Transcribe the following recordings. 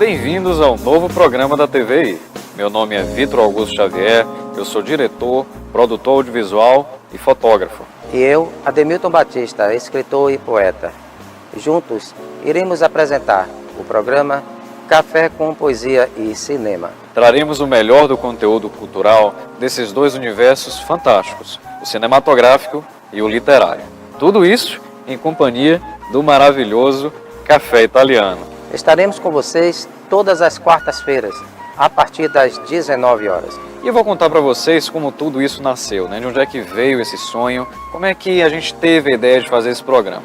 bem-vindos ao novo programa da TVI. Meu nome é Vitor Augusto Xavier, eu sou diretor, produtor audiovisual e fotógrafo. E eu, Ademilton Batista, escritor e poeta. Juntos, iremos apresentar o programa Café com Poesia e Cinema. Traremos o melhor do conteúdo cultural desses dois universos fantásticos, o cinematográfico e o literário. Tudo isso em companhia do maravilhoso Café Italiano. Estaremos com vocês todas as quartas-feiras, a partir das 19 horas. E eu vou contar para vocês como tudo isso nasceu, de onde é que veio esse sonho, como é que a gente teve a ideia de fazer esse programa.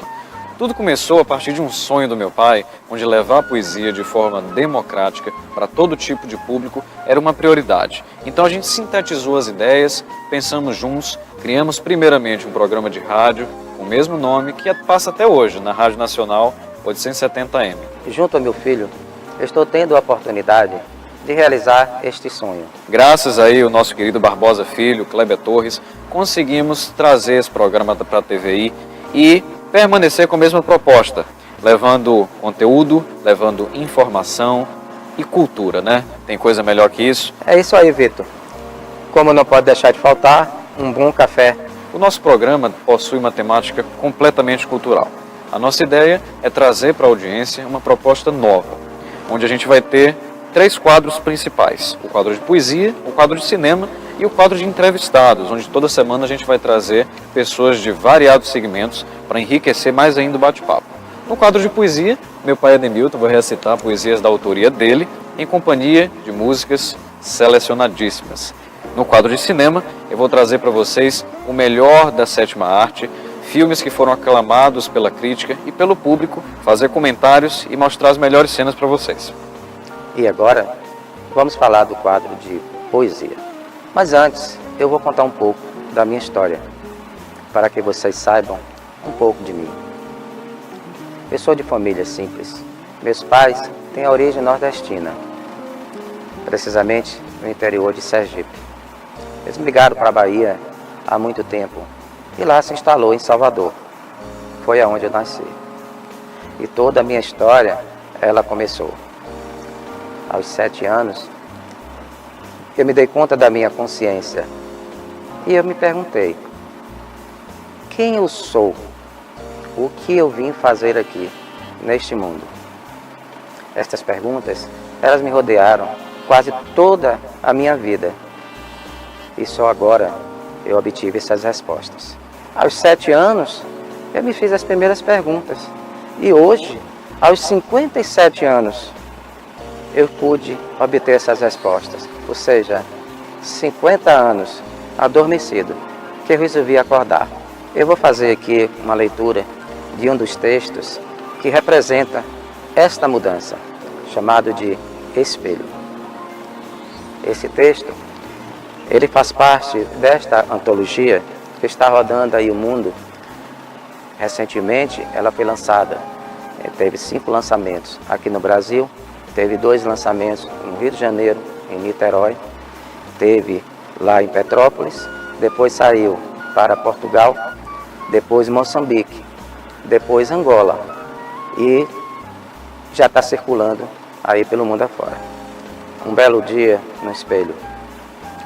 Tudo começou a partir de um sonho do meu pai, onde levar a poesia de forma democrática para todo tipo de público era uma prioridade. Então a gente sintetizou as ideias, pensamos juntos, criamos primeiramente um programa de rádio com o mesmo nome que passa até hoje na Rádio Nacional 870M. Junto ao meu filho, estou tendo a oportunidade de realizar este sonho. Graças aí ao nosso querido Barbosa Filho, Kleber Torres, conseguimos trazer esse programa para a TVI e permanecer com a mesma proposta, levando conteúdo, levando informação e cultura, Tem coisa melhor que isso? É isso aí, Vitor. Como não pode deixar de faltar, um bom café. O nosso programa possui uma temática completamente cultural. A nossa ideia é trazer para a audiência uma proposta nova, onde a gente vai ter 3 quadros principais: o quadro de poesia, o quadro de cinema e o quadro de entrevistados, onde toda semana a gente vai trazer pessoas de variados segmentos para enriquecer mais ainda o bate-papo. No quadro de poesia, meu pai Ademilton vai recitar poesias da autoria dele, em companhia de músicas selecionadíssimas. No quadro de cinema, eu vou trazer para vocês o melhor da sétima arte, filmes que foram aclamados pela crítica e pelo público, fazer comentários e mostrar as melhores cenas para vocês. E agora, vamos falar do quadro de poesia. Mas antes, eu vou contar um pouco da minha história, para que vocês saibam um pouco de mim. Eu sou de família simples. Meus pais têm a origem nordestina, precisamente no interior de Sergipe. Eles migraram para a Bahia há muito tempo e lá se instalou em Salvador. Foi aonde eu nasci. E toda a minha história, ela começou. Aos 7 anos, eu me dei conta da minha consciência e eu me perguntei: quem eu sou? O que eu vim fazer aqui, neste mundo? Estas perguntas, elas me rodearam quase toda a minha vida e só agora eu obtive essas respostas. Aos 7 anos, eu me fiz as primeiras perguntas e hoje, aos 57 anos, eu pude obter essas respostas, ou seja, 50 anos adormecido, que eu resolvi acordar. Eu vou fazer aqui uma leitura de um dos textos que representa esta mudança, chamado de Espelho. Esse texto, ele faz parte desta antologia que está rodando aí o mundo. Recentemente, ela foi lançada, teve 5 lançamentos aqui no Brasil. Teve 2 lançamentos no Rio de Janeiro, em Niterói, teve lá em Petrópolis, depois saiu para Portugal, depois Moçambique, depois Angola e já está circulando aí pelo mundo afora. Um belo dia no espelho,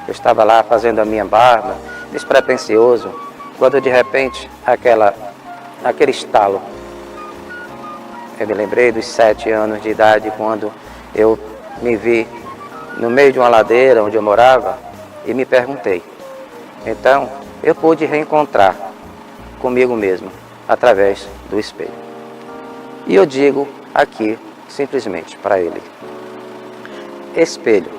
eu estava lá fazendo a minha barba, despretensioso, quando de repente aquele estalo. Eu me lembrei dos 7 anos de idade, quando eu me vi no meio de uma ladeira onde eu morava e me perguntei. Então, eu pude reencontrar comigo mesmo através do espelho. E eu digo aqui, simplesmente, para ele: espelho.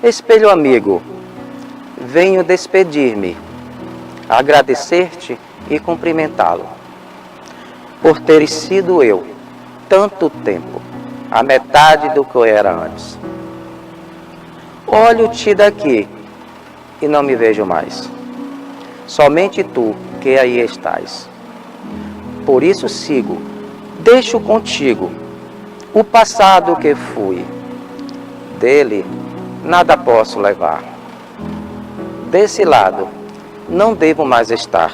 Espelho amigo, venho despedir-me, agradecer-te e cumprimentá-lo por teres sido eu, tanto tempo, a metade do que eu era antes. Olho-te daqui e não me vejo mais. Somente tu que aí estás. Por isso sigo, deixo contigo o passado que fui. Dele nada posso levar. Desse lado não devo mais estar.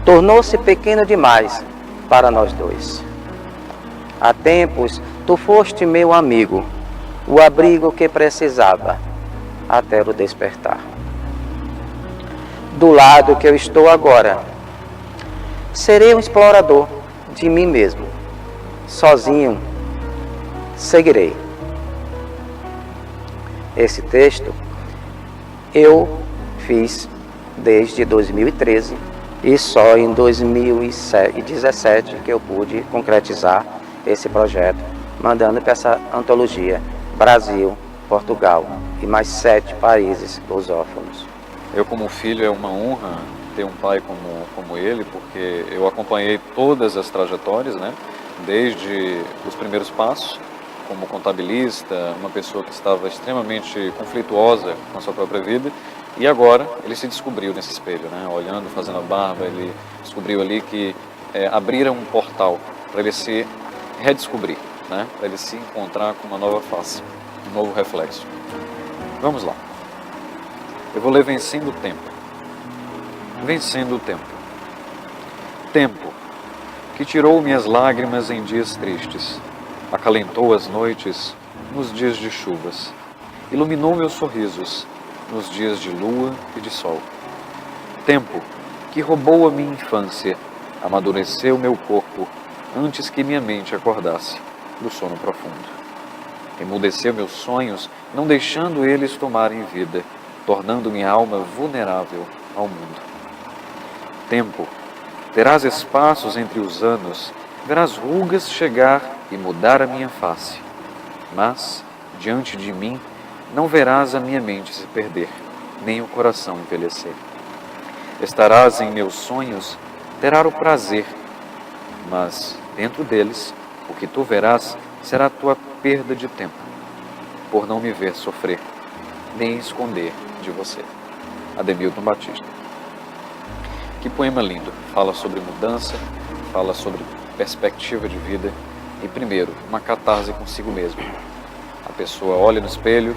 Tornou-se pequeno demais para nós dois. Há tempos, tu foste meu amigo, o abrigo que precisava, até o despertar. Do lado que eu estou agora, serei um explorador de mim mesmo. Sozinho, seguirei. Esse texto eu fiz desde 2013 e só em 2017 que eu pude concretizar esse projeto, mandando para essa antologia Brasil, Portugal e mais 7 países lusófonos. Eu, como filho, é uma honra ter um pai como ele, porque eu acompanhei todas as trajetórias, né? Desde os primeiros passos, como contabilista, uma pessoa que estava extremamente conflituosa com a sua própria vida, e agora ele se descobriu nesse espelho, né? Olhando, fazendo a barba, ele descobriu ali que abriram um portal para ele se redescobrir, né? Para ele se encontrar com uma nova face, um novo reflexo. Vamos lá. Eu vou ler Vencendo o Tempo. Vencendo o Tempo. Tempo, que tirou minhas lágrimas em dias tristes, acalentou as noites nos dias de chuvas, iluminou meus sorrisos nos dias de lua e de sol. Tempo, que roubou a minha infância, amadureceu meu corpo antes que minha mente acordasse do sono profundo. Emudeceu meus sonhos, não deixando eles tomarem vida, tornando minha alma vulnerável ao mundo. Tempo, terás espaços entre os anos, verás rugas chegar e mudar a minha face. Mas, diante de mim, não verás a minha mente se perder, nem o coração envelhecer. Estarás em meus sonhos, terá o prazer, mas, dentro deles, o que tu verás será a tua perda de tempo, por não me ver sofrer, nem esconder de você. Ademilton Batista. Que poema lindo. Fala sobre mudança, fala sobre perspectiva de vida e, primeiro, uma catarse consigo mesmo. A pessoa olha no espelho,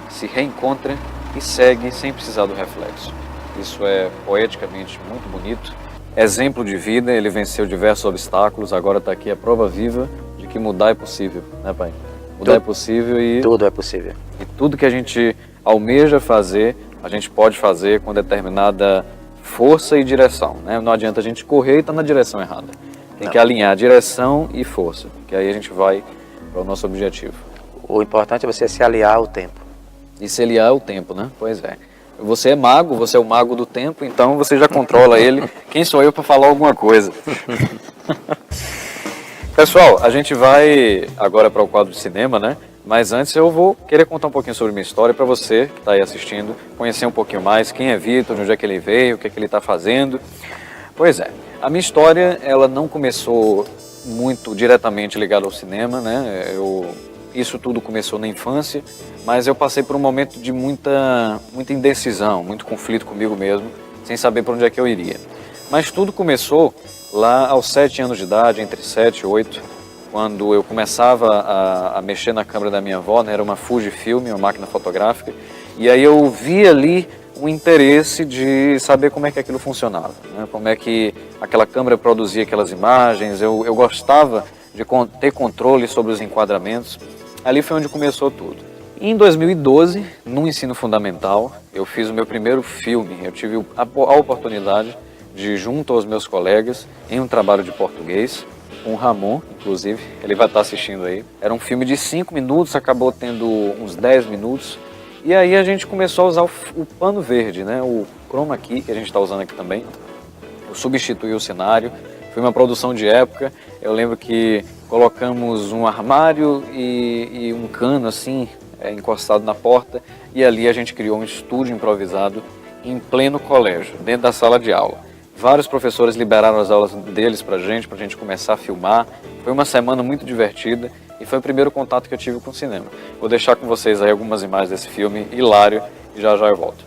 se reencontra e segue sem precisar do reflexo. Isso é poeticamente muito bonito. Exemplo de vida, ele venceu diversos obstáculos, agora está aqui a prova viva de que mudar é possível, né, pai? Mudar é possível e... Tudo é possível. E tudo que a gente almeja fazer, a gente pode fazer com determinada força e direção, né? Não adianta a gente correr e estar na direção errada. Tem que alinhar direção e força, que aí a gente vai para o nosso objetivo. O importante é você se aliar ao tempo. E se aliar ao tempo, né? Pois é. Você é mago, você é o mago do tempo, então você já controla ele. Quem sou eu para falar alguma coisa? Pessoal, a gente vai agora para o quadro de cinema, né? Mas antes eu vou querer contar um pouquinho sobre minha história para você que está aí assistindo, conhecer um pouquinho mais quem é Vitor, de onde é que ele veio, o que é que ele está fazendo. Pois é, a minha história ela não começou muito diretamente ligada ao cinema, né? Isso tudo começou na infância, mas eu passei por um momento de muita indecisão, muito conflito comigo mesmo, sem saber para onde é que eu iria. Mas tudo começou lá aos 7 anos de idade, entre 7 e 8, quando eu começava a mexer na câmera da minha avó, né? Era uma Fujifilm, uma máquina fotográfica, e aí eu vi ali um interesse de saber como é que aquilo funcionava, né? Como é que aquela câmera produzia aquelas imagens, eu gostava de ter controle sobre os enquadramentos. Ali foi onde começou tudo. E em 2012, no ensino fundamental, eu fiz o meu primeiro filme. Eu tive a oportunidade de, junto aos meus colegas, em um trabalho de português, com o Ramon, inclusive, ele vai estar assistindo aí. Era um filme de 5 minutos, acabou tendo uns 10 minutos. E aí a gente começou a usar o pano verde, né? O chroma key, que a gente está usando aqui também. Eu substituí o cenário. Foi uma produção de época. Eu lembro que colocamos um armário e um cano assim, encostado na porta. E ali a gente criou um estúdio improvisado em pleno colégio, dentro da sala de aula. Vários professores liberaram as aulas deles pra gente começar a filmar. Foi uma semana muito divertida e foi o primeiro contato que eu tive com o cinema. Vou deixar com vocês aí algumas imagens desse filme hilário e já eu volto.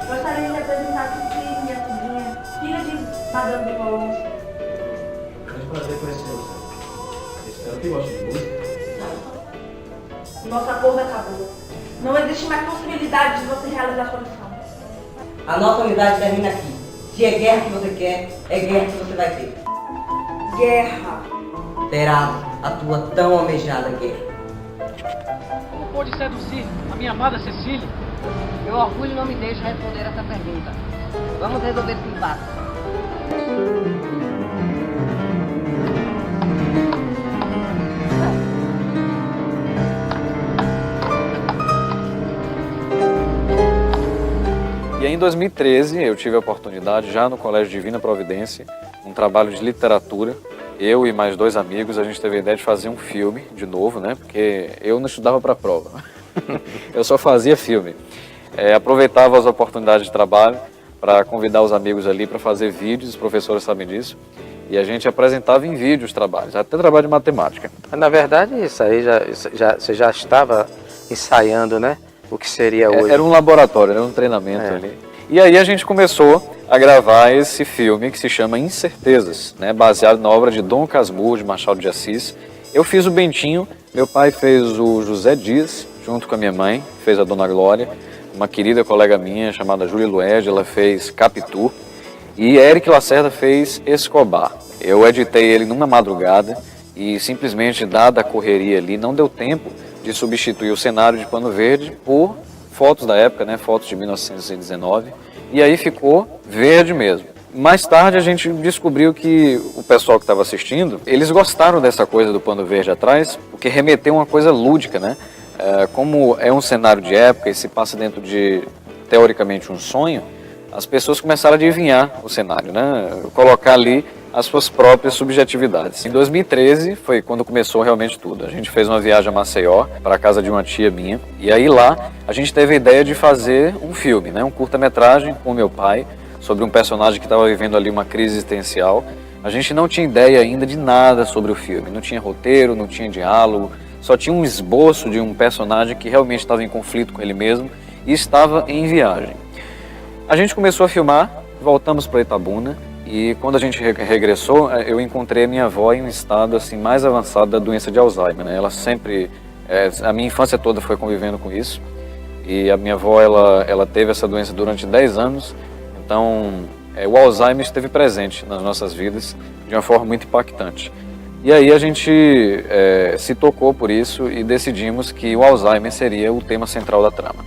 Gostaria de apresentar aqui minha sobrinha, filha de Madame de Colombo. É um prazer conhecer você. Espero que goste de música. Nosso acordo acabou. Não existe mais possibilidade de você realizar sua missão. A nossa unidade termina aqui. Se é guerra que você quer, é guerra que você vai ter. Guerra. Terá a tua tão almejada guerra. Como pôde seduzir a minha amada Cecília? Meu orgulho não me deixa responder essa pergunta. Vamos resolver esse impasse. E aí, em 2013, eu tive a oportunidade, já no Colégio Divina Providência, um trabalho de literatura. Eu e mais 2 amigos, a gente teve a ideia de fazer um filme, de novo, né? Porque eu não estudava para a prova. Eu só fazia filme. Aproveitava as oportunidades de trabalho para convidar os amigos ali para fazer vídeos, os professores sabem disso. E a gente apresentava em vídeo os trabalhos, até trabalho de matemática. Na verdade, isso aí você já estava ensaiando, né? O que seria hoje. Era um laboratório, era um treinamento ali. E aí a gente começou a gravar esse filme que se chama Incertezas, né? Baseado na obra de Dom Casmurro, de Machado de Assis. Eu fiz o Bentinho, meu pai fez o José Dias, junto com a minha mãe, fez a Dona Glória. Uma querida colega minha chamada Júlia Lued, ela fez Capitu. E Eric Lacerda fez Escobar. Eu editei ele numa madrugada e simplesmente, dada a correria ali, não deu tempo de substituir o cenário de pano verde por fotos da época, né, fotos de 1919, e aí ficou verde mesmo. Mais tarde a gente descobriu que o pessoal que estava assistindo, eles gostaram dessa coisa do pano verde atrás, porque remeteu uma coisa lúdica, né? Como é um cenário de época e se passa dentro de, teoricamente, um sonho, as pessoas começaram a adivinhar o cenário, né? Colocar ali as suas próprias subjetividades. Em 2013 foi quando começou realmente tudo. A gente fez uma viagem a Maceió, para a casa de uma tia minha, e aí lá a gente teve a ideia de fazer um filme, né? Um curta-metragem com meu pai, sobre um personagem que estava vivendo ali uma crise existencial. A gente não tinha ideia ainda de nada sobre o filme, não tinha roteiro, não tinha diálogo, só tinha um esboço de um personagem que realmente estava em conflito com ele mesmo e estava em viagem. A gente começou a filmar, voltamos para Itabuna, e quando a gente regressou, eu encontrei a minha avó em um estado assim, mais avançado da doença de Alzheimer, né? Ela sempre, a minha infância toda foi convivendo com isso, e a minha avó ela teve essa doença durante 10 anos, então o Alzheimer esteve presente nas nossas vidas de uma forma muito impactante. E aí a gente se tocou por isso e decidimos que o Alzheimer seria o tema central da trama.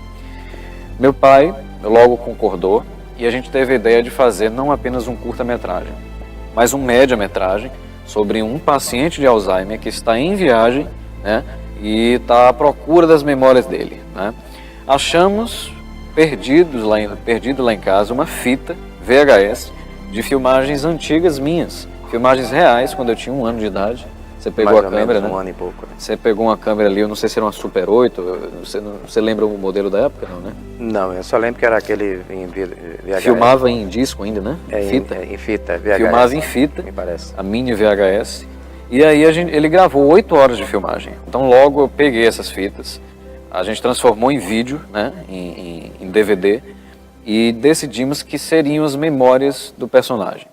Meu pai logo concordou e a gente teve a ideia de fazer não apenas um curta-metragem, mas um média-metragem sobre um paciente de Alzheimer que está em viagem, né, e está à procura das memórias dele, né. Achamos perdido lá em casa uma fita VHS de filmagens antigas minhas, filmagens reais quando eu tinha 1 ano de idade. Você pegou a câmera, né? 1 ano e pouco. Né? Você pegou uma câmera ali, eu não sei se era uma Super 8, você lembra o modelo da época, não, né? Não, eu só lembro que era aquele em VHS. Filmava em disco ainda, né? Fita. Em fita, VHS. Filmava em fita, me parece. A mini VHS. E aí ele gravou 8 horas de filmagem. Então logo eu peguei essas fitas, a gente transformou em vídeo, né? Em DVD, e decidimos que seriam as memórias do personagem.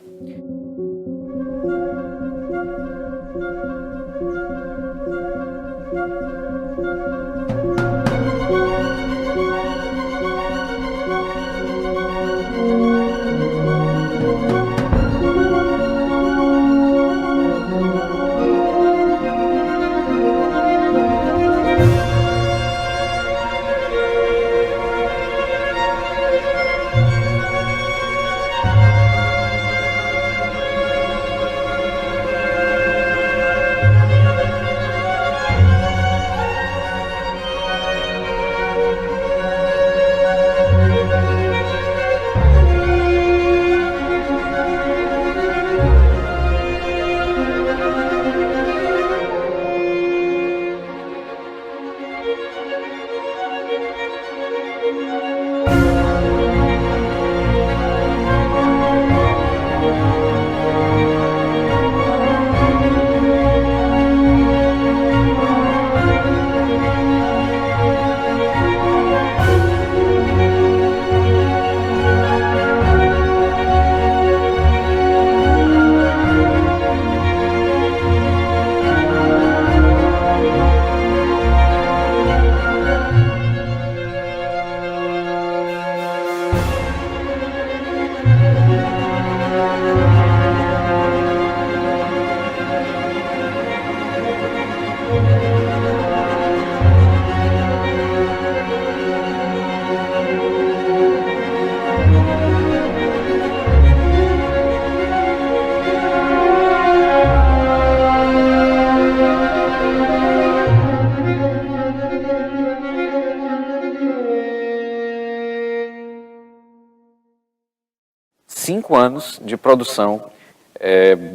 5 anos de produção,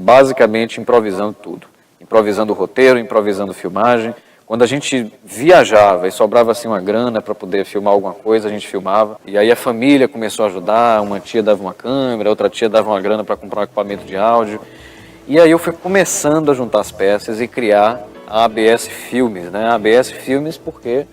basicamente improvisando tudo. Improvisando o roteiro, improvisando filmagem. Quando a gente viajava e sobrava assim uma grana para poder filmar alguma coisa, a gente filmava. E aí a família começou a ajudar, uma tia dava uma câmera, outra tia dava uma grana para comprar um equipamento de áudio. E aí eu fui começando a juntar as peças e criar a ABS Filmes, né? A ABS Filmes porque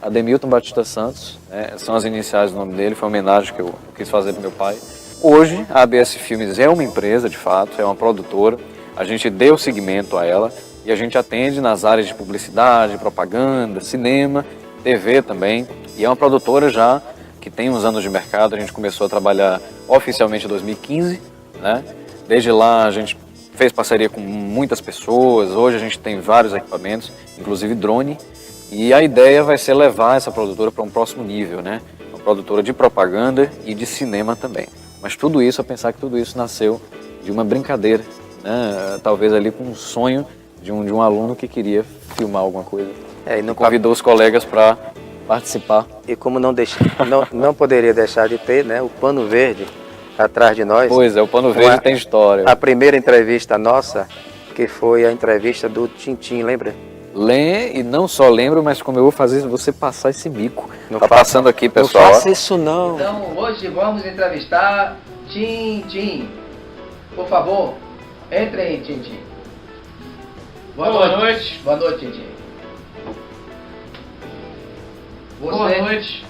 Ademilton Batista Santos, né, são as iniciais do nome dele, foi uma homenagem que eu quis fazer para meu pai. Hoje a ABS Filmes é uma empresa, de fato, é uma produtora, a gente deu seguimento a ela e a gente atende nas áreas de publicidade, propaganda, cinema, TV também, e é uma produtora já que tem uns anos de mercado, a gente começou a trabalhar oficialmente em 2015, né? Desde lá a gente fez parceria com muitas pessoas, hoje a gente tem vários equipamentos, inclusive drone, e a ideia vai ser levar essa produtora para um próximo nível, né? Uma produtora de propaganda e de cinema também. Mas tudo isso, a pensar que tudo isso nasceu de uma brincadeira, né? Talvez ali com um sonho de um aluno que queria filmar alguma coisa. E convidou os colegas para participar. E como não poderia deixar de ter, né, o Pano Verde atrás de nós. Pois é, o Pano Verde tem história. A primeira entrevista nossa, que foi a entrevista do Tintim, lembra? E não só lembro, mas como eu vou fazer você passar esse mico. Tá passando aqui, pessoal. Não faça isso não. Então, hoje vamos entrevistar Tintim. Por favor, entre aí, Tintim. Boa noite. Boa noite, Tintim. Boa noite.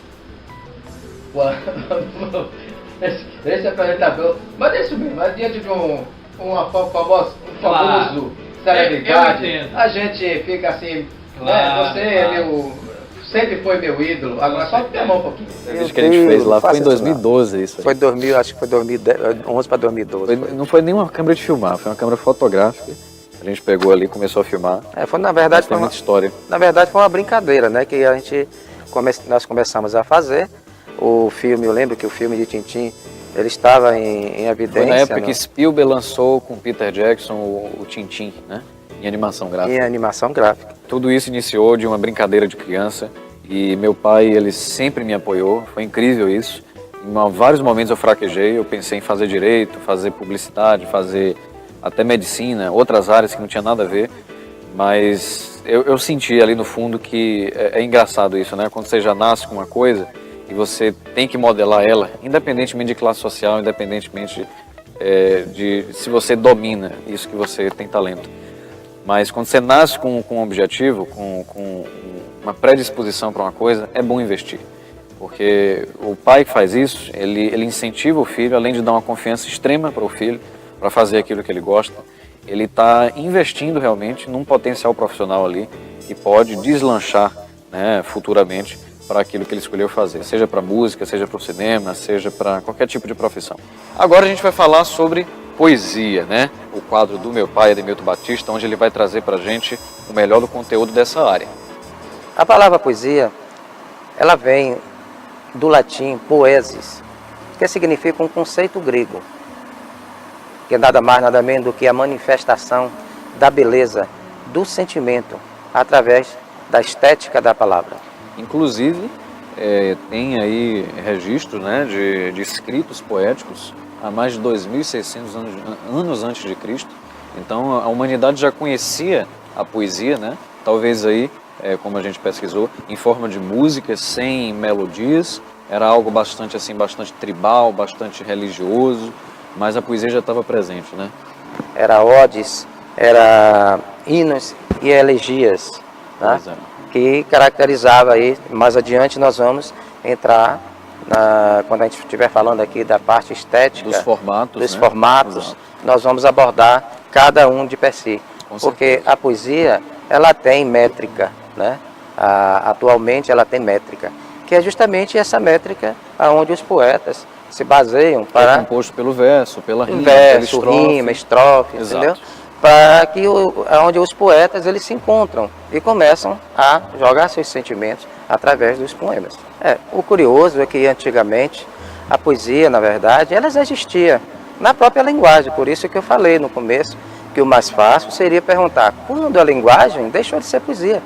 Esse apresentador, mas deixa bem, mas diante de um famoso celebridade, eu entendo. a gente fica assim, Claro, né? Você é sempre foi meu ídolo, agora só me mão um pouquinho. Isso que a gente fez lá foi em 2012, isso aí. Foi 2000, acho que foi 2011 para 2012. Não foi nenhuma câmera de filmar, foi uma câmera fotográfica. A gente pegou ali e começou a filmar. Na verdade, tem muita história. Na verdade foi uma brincadeira, né? Que nós começamos a fazer. O filme, eu lembro que o filme de Tintim, ele estava em evidência. Foi na época que Spielberg lançou com Peter Jackson o Tintim, né? Em animação gráfica. Em animação gráfica. Tudo isso iniciou de uma brincadeira de criança e meu pai, ele sempre me apoiou, foi incrível isso. Em vários momentos eu fraquejei, eu pensei em fazer direito, fazer publicidade, fazer até medicina, outras áreas que não tinha nada a ver, mas eu senti ali no fundo que é engraçado isso, né? Quando você já nasce com uma coisa e você tem que modelar ela, independentemente de classe social, independentemente de se você domina isso que você tem talento. Mas quando você nasce com um objetivo, com uma predisposição para uma coisa, é bom investir. Porque o pai que faz isso, ele incentiva o filho, além de dar uma confiança extrema para o filho, para fazer aquilo que ele gosta, ele está investindo realmente num potencial profissional ali que pode deslanchar, né, futuramente para aquilo que ele escolheu fazer, seja para música, seja para o cinema, seja para qualquer tipo de profissão. Agora a gente vai falar sobre poesia, né? O quadro do meu pai, Ademilton Batista, onde ele vai trazer para a gente o melhor do conteúdo dessa área. A palavra poesia, ela vem do latim poesis, que significa um conceito grego, que é nada mais, nada menos do que a manifestação da beleza, do sentimento, através da estética da palavra. Inclusive, tem aí registros, né, de escritos poéticos há mais de 2.600 anos antes de Cristo. Então, a humanidade já conhecia a poesia, né? Talvez aí, como a gente pesquisou, em forma de música, sem melodias. Era algo bastante tribal, bastante religioso, mas a poesia já estava presente, né? Era odes, era hinos e elegias, né? Que caracterizava aí. Mais adiante nós vamos entrar quando a gente estiver falando aqui da parte estética, dos formatos, Exato. Nós vamos abordar cada um de per si, porque a poesia ela tem métrica, né? Atualmente ela tem métrica, que é justamente essa métrica aonde os poetas se baseiam para... É composto pelo verso, pela rima, rima, estrofe, Exato. Entendeu? Para que onde os poetas eles se encontram e começam a jogar seus sentimentos através dos poemas. O curioso é que antigamente a poesia, na verdade, ela já existia na própria linguagem, por isso que eu falei no começo que o mais fácil seria perguntar quando a linguagem deixou de ser poesia.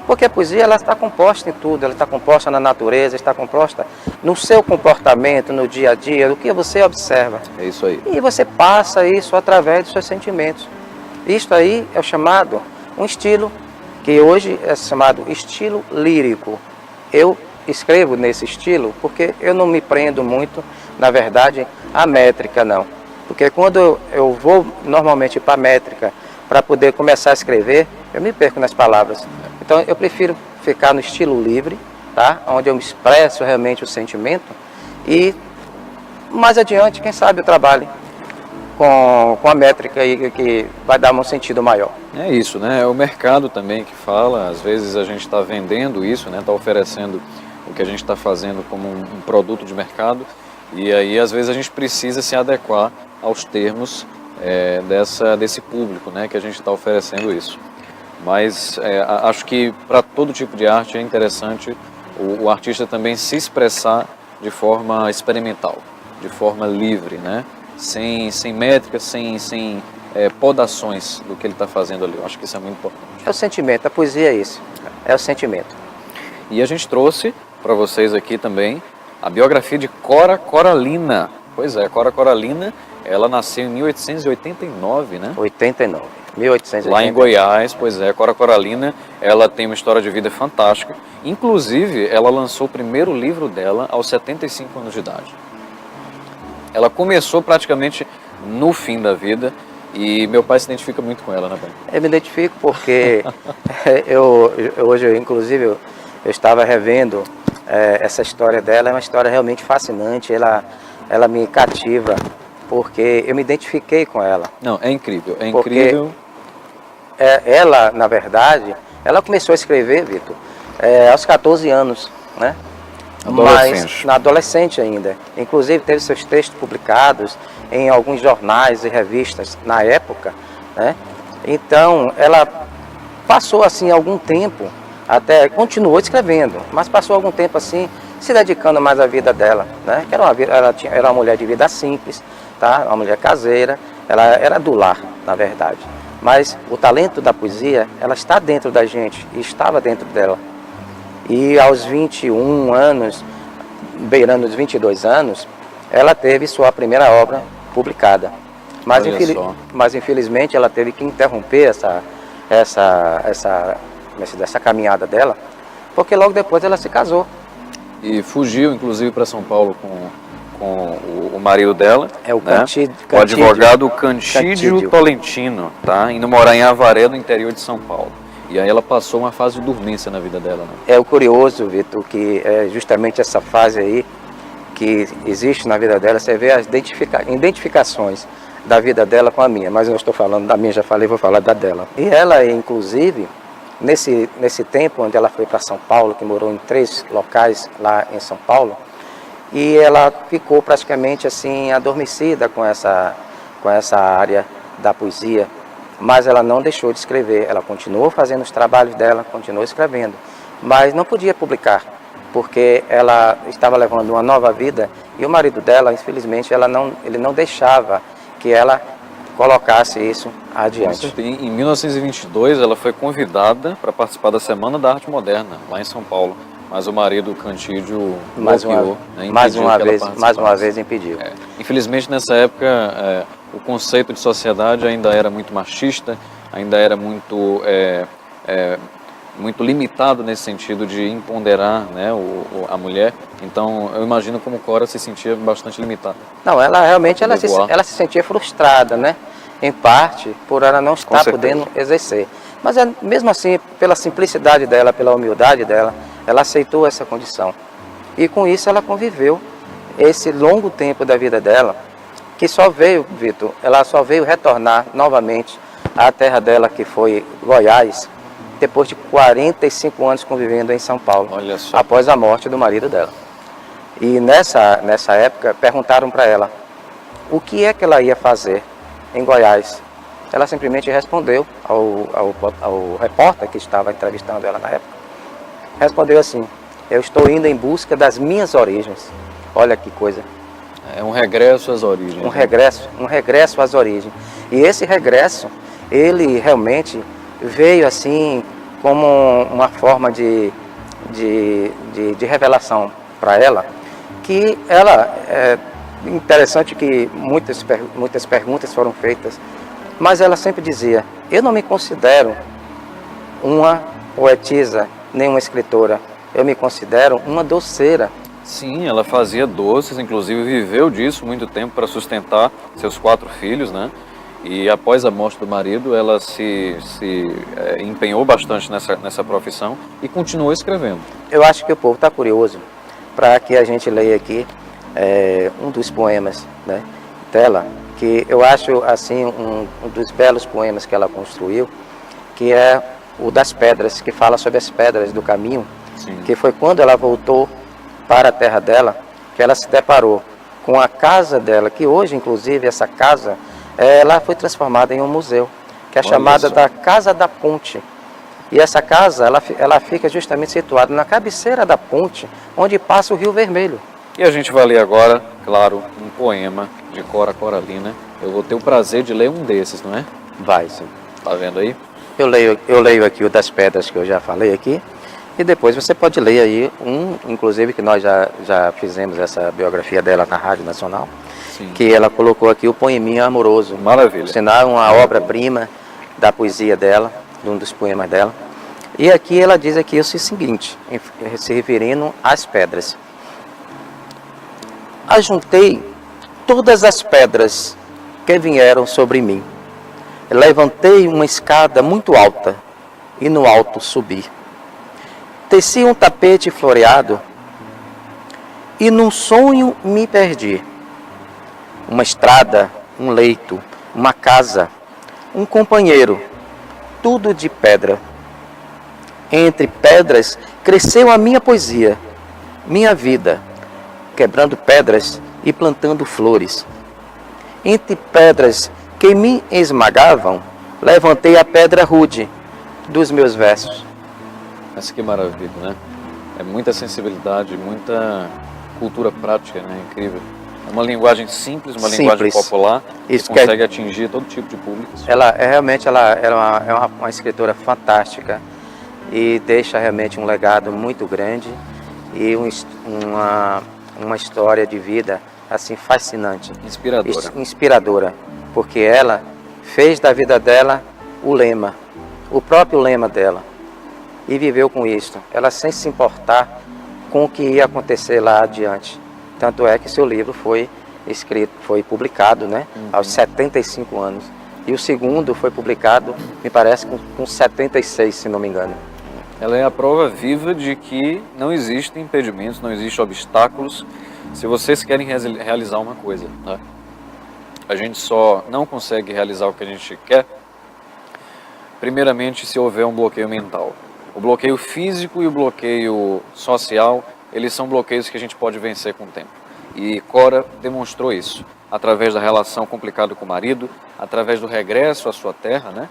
Porque a poesia ela está composta em tudo, ela está composta na natureza, está composta no seu comportamento, no dia a dia, do que você observa. É isso aí. E você passa isso através dos seus sentimentos. Isto aí é o chamado, um estilo que hoje é chamado estilo lírico. Eu escrevo nesse estilo porque eu não me prendo muito, na verdade, à métrica não. Porque quando eu vou normalmente para a métrica, para poder começar a escrever, eu me perco nas palavras. Então eu prefiro ficar no estilo livre, tá? Onde eu expresso realmente o sentimento e mais adiante, quem sabe eu trabalhe com a métrica aí que vai dar um sentido maior. É isso, né? É o mercado também que fala, às vezes a gente está vendendo isso, né? Está oferecendo o que a gente está fazendo como um produto de mercado e aí às vezes a gente precisa se adequar aos termos desse público, né? Que a gente está oferecendo isso. Mas acho que para todo tipo de arte é interessante o artista também se expressar de forma experimental, de forma livre, né? Sem métricas, sem podações do que ele está fazendo ali. Eu acho que isso é muito importante. É o sentimento, a poesia é isso, é o sentimento. E a gente trouxe para vocês aqui também a biografia de Cora Coralina. Pois é, Cora Coralina, ela nasceu em 1889, né? 1889. Lá em Goiás, pois é, Cora Coralina, ela tem uma história de vida fantástica. Inclusive, ela lançou o primeiro livro dela aos 75 anos de idade. Ela começou praticamente no fim da vida e meu pai se identifica muito com ela, né, pai? Eu me identifico porque hoje, inclusive, eu estava revendo essa história dela, é uma história realmente fascinante, ela me cativa, porque eu me identifiquei com ela. Não, é incrível, é Porque incrível. Ela, na verdade, ela começou a escrever, Vitor, aos 14 anos, né? Mas na adolescente ainda. Inclusive teve seus textos publicados em alguns jornais e revistas na época, né? Então ela passou assim algum tempo, até continuou escrevendo, mas passou algum tempo assim se dedicando mais à vida dela, né? Que ela era uma mulher de vida simples, tá? Uma mulher caseira, ela era do lar, na verdade. Mas o talento da poesia, ela está dentro da gente e estava dentro dela. E aos 21 anos, beirando os 22 anos, ela teve sua primeira obra publicada. Mas infelizmente ela teve que interromper essa caminhada dela, porque logo depois ela se casou. E fugiu, inclusive, para São Paulo com o marido dela, É o né? Cantídio. O advogado Cantídio Tolentino, tá? Indo morar em Avaré, no interior de São Paulo. E aí ela passou uma fase de dormência na vida dela, né? É o curioso, Vitor, que é justamente essa fase aí que existe na vida dela, você vê as identificações da vida dela com a minha, mas eu não estou falando da minha, já falei, vou falar da dela. E ela, inclusive, nesse tempo onde ela foi para São Paulo, que morou em 3 locais lá em São Paulo, e ela ficou praticamente assim adormecida com essa área da poesia, mas ela não deixou de escrever, ela continuou fazendo os trabalhos dela, continuou escrevendo, mas não podia publicar, porque ela estava levando uma nova vida e o marido dela, infelizmente, ele não deixava que ela colocasse isso adiante. Em 1922, ela foi convidada para participar da Semana da Arte Moderna, lá em São Paulo. Mas o marido, o Cantídio, bloqueou, né, mais uma vez impediu. Infelizmente, nessa época, o conceito de sociedade ainda era muito machista, ainda era muito limitado nesse sentido de empoderar, né, a mulher. Então, eu imagino como Cora se sentia bastante limitada. Não, ela realmente ela se sentia frustrada, né? Em parte, por ela não estar podendo exercer. Mas mesmo assim, pela simplicidade dela, pela humildade dela, ela aceitou essa condição. E com isso ela conviveu esse longo tempo da vida dela, que só veio, Vitor, ela só veio retornar novamente à terra dela, que foi Goiás, depois de 45 anos convivendo em São Paulo, Olha só. após a morte do marido dela. E nessa época perguntaram para ela o que é que ela ia fazer em Goiás. Ela simplesmente respondeu ao repórter que estava entrevistando ela na época. Respondeu assim: eu estou indo em busca das minhas origens. Olha que coisa. É um regresso às origens. Um regresso às origens. E esse regresso, ele realmente veio assim como uma forma de revelação para ela, que ela, é interessante que muitas perguntas foram feitas, mas ela sempre dizia, eu não me considero uma poetisa, nem uma escritora, eu me considero uma doceira. Sim, ela fazia doces, inclusive viveu disso muito tempo para sustentar seus 4 filhos, né? E após a morte do marido, ela se empenhou bastante nessa profissão e continuou escrevendo. Eu acho que o povo está curioso para que a gente leia aqui um dos poemas, né, dela, que eu acho assim um dos belos poemas que ela construiu, que é o das pedras, que fala sobre as pedras do caminho. Sim. Que foi quando ela voltou para a terra dela, que ela se deparou com a casa dela, que hoje, inclusive, essa casa, ela foi transformada em um museu, que é Olha chamada só. da Casa da Ponte. E essa casa, ela fica justamente situada na cabeceira da ponte, onde passa o Rio Vermelho. E a gente vai ler agora, claro, um poema de Cora Coralina. Eu vou ter o prazer de ler um desses, não é? Vai, sim. Tá vendo aí? Eu leio aqui o das pedras que eu já falei aqui, e depois você pode ler aí inclusive que nós já fizemos essa biografia dela na Rádio Nacional, Sim. que ela colocou aqui o Poeminha Amoroso. Maravilha. Por sinal, uma obra-prima da poesia dela, de um dos poemas dela. E aqui ela diz aqui o seguinte, se referindo às pedras. Ajuntei todas as pedras que vieram sobre mim. Levantei uma escada muito alta e no alto subi. Teci um tapete floreado e num sonho me perdi. Uma estrada, um leito, uma casa, um companheiro, tudo de pedra. Entre pedras cresceu a minha poesia, minha vida, quebrando pedras e plantando flores. Entre pedras que me esmagavam, levantei a pedra rude dos meus versos. Mas que maravilha, né? É muita sensibilidade, muita cultura prática, né? Incrível. É uma linguagem simples, uma linguagem popular, Isso que consegue atingir todo tipo de público. Ela é uma escritora fantástica e deixa realmente um legado muito grande e uma história de vida assim fascinante. Inspiradora. Inspiradora, porque ela fez da vida dela o lema, o próprio lema dela, e viveu com isso. Ela sem se importar com o que ia acontecer lá adiante. Tanto é que seu livro foi publicado, né, aos 75 anos. E o segundo foi publicado, me parece, com 76, se não me engano. Ela é a prova viva de que não existem impedimentos, não existem obstáculos se vocês querem realizar uma coisa, né? A gente só não consegue realizar o que a gente quer, primeiramente, se houver um bloqueio mental. O bloqueio físico e o bloqueio social, eles são bloqueios que a gente pode vencer com o tempo. E Cora demonstrou isso, através da relação complicada com o marido, através do regresso à sua terra, né?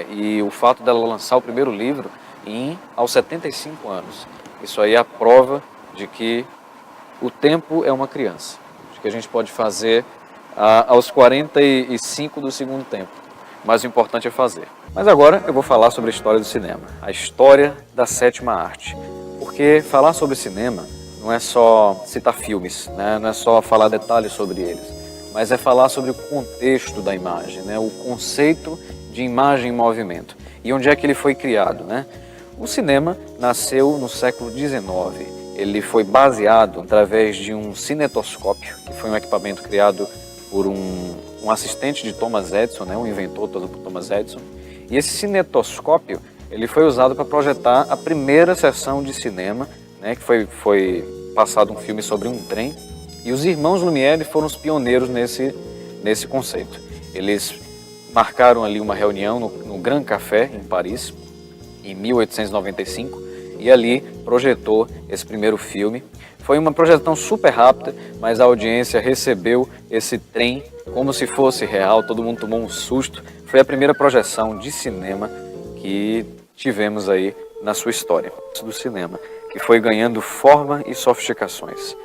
E o fato dela lançar o primeiro livro aos 75 anos. Isso aí é a prova de que o tempo é uma criança, de que a gente pode fazer aos 45 do segundo tempo, mas o importante é fazer. Mas agora eu vou falar sobre a história do cinema, a história da sétima arte, porque falar sobre cinema não é só citar filmes, né? Não é só falar detalhes sobre eles, mas é falar sobre o contexto da imagem, né? O conceito de imagem em movimento e onde é que ele foi criado, né? O cinema nasceu no século XIX. Ele foi baseado através de um cinetoscópio, que foi um equipamento criado por um assistente de Thomas Edison, né, um inventor todo por Thomas Edison. E esse cinetoscópio ele foi usado para projetar a primeira sessão de cinema, né, que foi passado um filme sobre um trem. E os irmãos Lumière foram os pioneiros nesse conceito. Eles marcaram ali uma reunião no Grand Café, em Paris, em 1895, e ali projetou esse primeiro filme. Foi uma projeção super rápida, mas a audiência recebeu esse trem como se fosse real, todo mundo tomou um susto. Foi a primeira projeção de cinema que tivemos aí na sua história do cinema, que foi ganhando forma e sofisticações.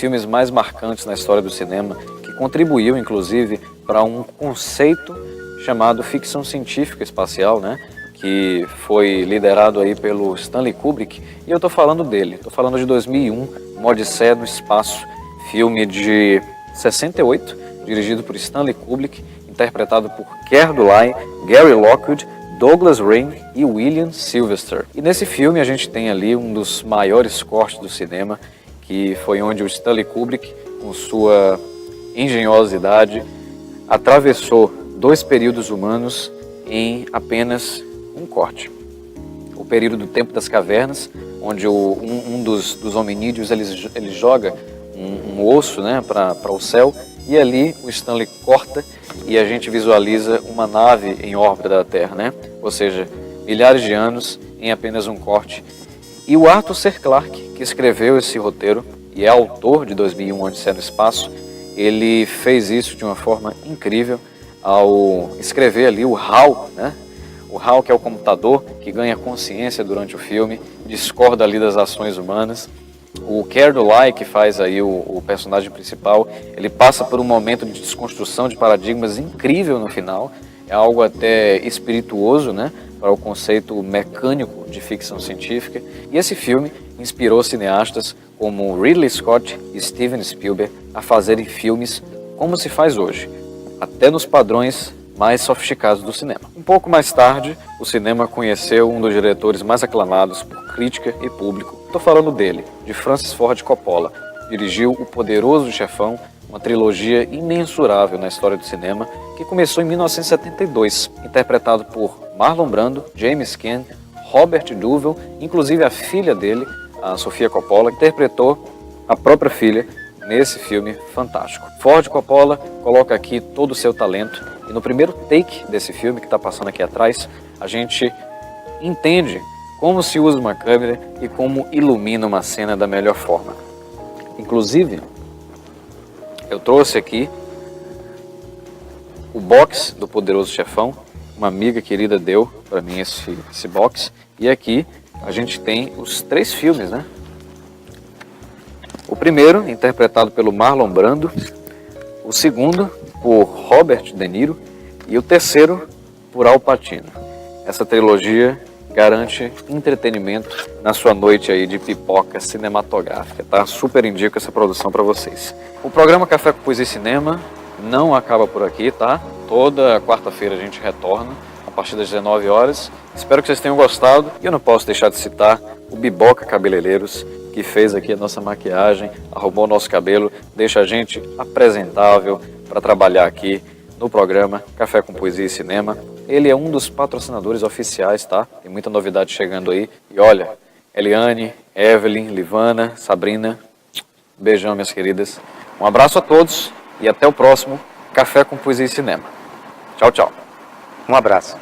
filmes mais marcantes na história do cinema, que contribuiu, inclusive, para um conceito chamado ficção científica espacial, né? Que foi liderado aí pelo Stanley Kubrick, e eu estou falando dele, estou falando de 2001, Uma Odisseia no Espaço, filme de 68, dirigido por Stanley Kubrick, interpretado por Keir Dullea, Gary Lockwood, Douglas Rain e William Sylvester. E nesse filme a gente tem ali um dos maiores cortes do cinema, que foi onde o Stanley Kubrick, com sua engenhosidade, atravessou 2 períodos humanos em apenas um corte. O período do tempo das cavernas, onde um dos hominídeos ele joga um osso, né, para o céu, e ali o Stanley corta e a gente visualiza uma nave em órbita da Terra, né? Ou seja, milhares de anos em apenas um corte. E o Arthur C. Clarke, que escreveu esse roteiro e é autor de 2001, Odisseia no Espaço, ele fez isso de uma forma incrível ao escrever ali o HAL, né? O HAL, que é o computador que ganha consciência durante o filme, discorda ali das ações humanas. O Keir Dullea, que faz aí o personagem principal, ele passa por um momento de desconstrução de paradigmas incrível no final. É algo até espirituoso, né, para o conceito mecânico de ficção científica. E esse filme inspirou cineastas como Ridley Scott e Steven Spielberg a fazerem filmes como se faz hoje, até nos padrões mais sofisticados do cinema. Um pouco mais tarde, o cinema conheceu um dos diretores mais aclamados por crítica e público. Estou falando dele, de Francis Ford Coppola. Dirigiu O Poderoso Chefão, uma trilogia imensurável na história do cinema, que começou em 1972, interpretado por Marlon Brando, James Caan, Robert Duvall, inclusive a filha dele, a Sofia Coppola, interpretou a própria filha nesse filme fantástico. Ford Coppola coloca aqui todo o seu talento, e no primeiro take desse filme, que está passando aqui atrás, a gente entende como se usa uma câmera e como ilumina uma cena da melhor forma. Inclusive, eu trouxe aqui o box do Poderoso Chefão, uma amiga querida deu para mim esse box, e aqui a gente tem os 3 filmes, né? O primeiro, interpretado pelo Marlon Brando, o segundo, por Robert De Niro, e o terceiro, por Al Pacino. Essa trilogia garante entretenimento na sua noite aí de pipoca cinematográfica, tá? Super indico essa produção para vocês. O programa Café com Poesia e Cinema não acaba por aqui, tá? Toda quarta-feira a gente retorna, a partir das 19 horas. Espero que vocês tenham gostado, e eu não posso deixar de citar o Biboca Cabeleireiros, que fez aqui a nossa maquiagem, arrumou o nosso cabelo, deixa a gente apresentável para trabalhar aqui no programa Café com Poesia e Cinema. Ele é um dos patrocinadores oficiais, tá? Tem muita novidade chegando aí. E olha, Eliane, Evelyn, Livana, Sabrina, beijão, minhas queridas. Um abraço a todos e até o próximo Café com Poesia e Cinema. Tchau, tchau. Um abraço.